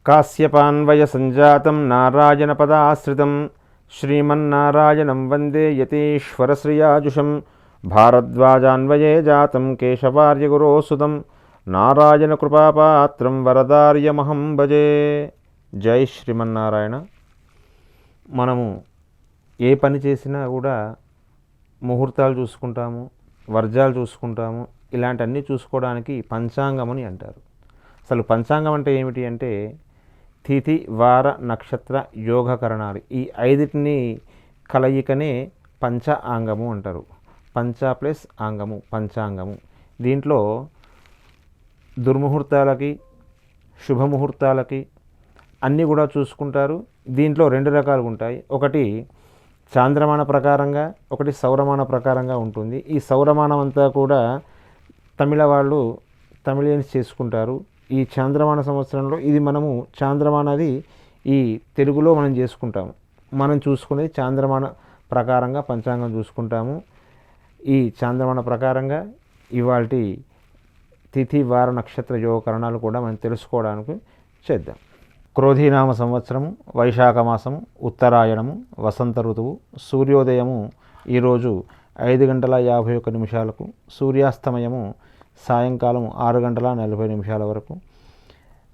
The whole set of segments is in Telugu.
కాశ్యపాన్వయ సంజాతం నారాయణ పదాశ్రితం శ్రీమన్నారాయణం వందే యతీశ్వరశ్రియాజుషం భారద్వాజాన్వయే జాతం కేశవార్యగురోసుతం నారాయణ కృపాపాత్రం వరదార్యమహం భజే. జై శ్రీమన్నారాయణ. మనము ఏ పని చేసినా కూడా ముహూర్తాలు చూసుకుంటాము, వర్జాలు చూసుకుంటాము. ఇలాంటివన్నీ చూసుకోవడానికి పంచాంగం అని అంటారు. అసలు పంచాంగం అంటే ఏమిటి అంటే తిథి, వార, నక్షత్ర, యోగకరణాలు ఈ ఐదిటిని కలయికనే పంచ ఆంగము అంటారు. పంచ ప్లస్ ఆంగము పంచాంగము. దీంట్లో దుర్ముహూర్తాలకి, శుభముహూర్తాలకి అన్నీ కూడా చూసుకుంటారు. దీంట్లో రెండు రకాలుగా ఉంటాయి. ఒకటి చాంద్రమాన ప్రకారంగా, ఒకటి సౌరమాన ప్రకారంగా ఉంటుంది. ఈ సౌరమానం అంతా కూడా తమిళ వాళ్ళు తమిళియన్స్ చేసుకుంటారు. ఈ చాంద్రమాన సంవత్సరంలో ఇది మనము చాంద్రమానది ఈ తెలుగులో మనం చేసుకుంటాము. మనం చూసుకునేది చాంద్రమాన ప్రకారంగా పంచాంగం చూసుకుంటాము. ఈ చాంద్రమాన ప్రకారంగా ఇవాల్టి తిథి, వార, నక్షత్ర, యోగకరణాలు కూడా మనం తెలుసుకోవడానికి చేద్దాం. క్రోధీనామ సంవత్సరము, వైశాఖ మాసము, ఉత్తరాయణము, వసంత ఋతువు. సూర్యోదయము ఈరోజు 5:51 సూర్యాస్తమయము సాయంకాలం 6:40 వరకు.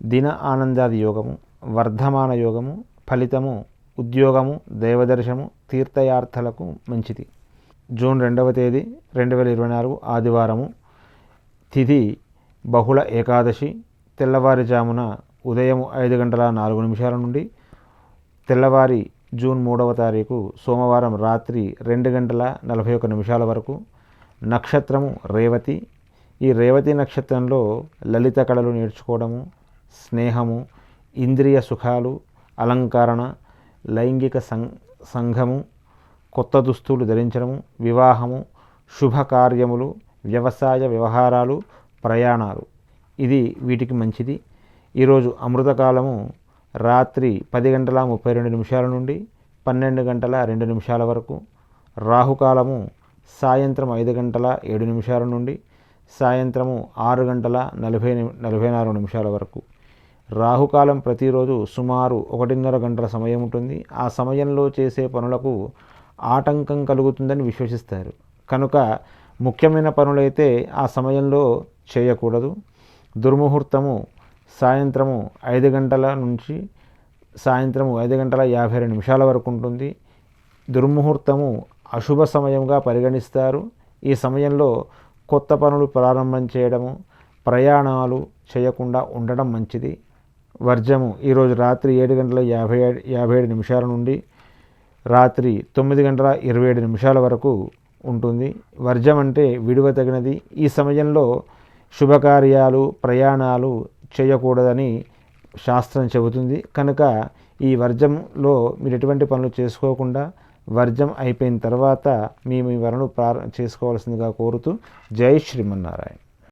దిన ఆనందాది యోగము, వర్ధమాన యోగము. ఫలితము ఉద్యోగము, దైవదర్శనము, తీర్థయాత్రలకు మంచిది. జూన్ 2వ తేదీ 2024 ఆదివారము. తిథి బహుళ ఏకాదశి. తెల్లవారుజామున ఉదయం 5:04 నుండి తెల్లవారి జూన్ 3వ తారీఖు సోమవారం రాత్రి 2:41 వరకు. నక్షత్రము రేవతి. ఈ రేవతి నక్షత్రంలో లలిత కళలు నేర్చుకోవడము, స్నేహము, ఇంద్రియ సుఖాలు, అలంకరణ, లైంగిక సంఘము, కొత్త దుస్తులు ధరించడము, వివాహము, శుభకార్యములు, వ్యవసాయ వ్యవహారాలు, ప్రయాణాలు ఇది వీటికి మంచిది. ఈరోజు అమృతకాలము రాత్రి 10:32 నుండి 12:02 వరకు. రాహుకాలము సాయంత్రం 5:07 నుండి సాయంత్రము 6:44 వరకు. రాహుకాలం ప్రతిరోజు సుమారు 1:30 గంటల సమయం ఉంటుంది. ఆ సమయంలో చేసే పనులకు ఆటంకం కలుగుతుందని విశ్వసిస్తారు. కనుక ముఖ్యమైన పనులైతే ఆ సమయంలో చేయకూడదు. దుర్ముహూర్తము సాయంత్రము 5 గంటల నుంచి సాయంత్రము 5:52 వరకు ఉంటుంది. దుర్ముహూర్తము అశుభ సమయంగా పరిగణిస్తారు. ఈ సమయంలో కొత్త పనులు ప్రారంభం చేయడము, ప్రయాణాలు చేయకుండా ఉండడం మంచిది. వర్జము ఈరోజు రాత్రి 7:57 నుండి రాత్రి 9:27 వరకు ఉంటుంది. వర్జం అంటే విడువ తగినది. ఈ సమయంలో శుభకార్యాలు, ప్రయాణాలు చేయకూడదని శాస్త్రం చెబుతుంది. కనుక ఈ వర్జంలో మీరు ఎటువంటి పనులు చేసుకోకుండా వర్జం అయిపోయిన తర్వాత మీ వరను చేసుకోవాల్సిందిగా కోరుతూ జై శ్రీమన్నారాయణ.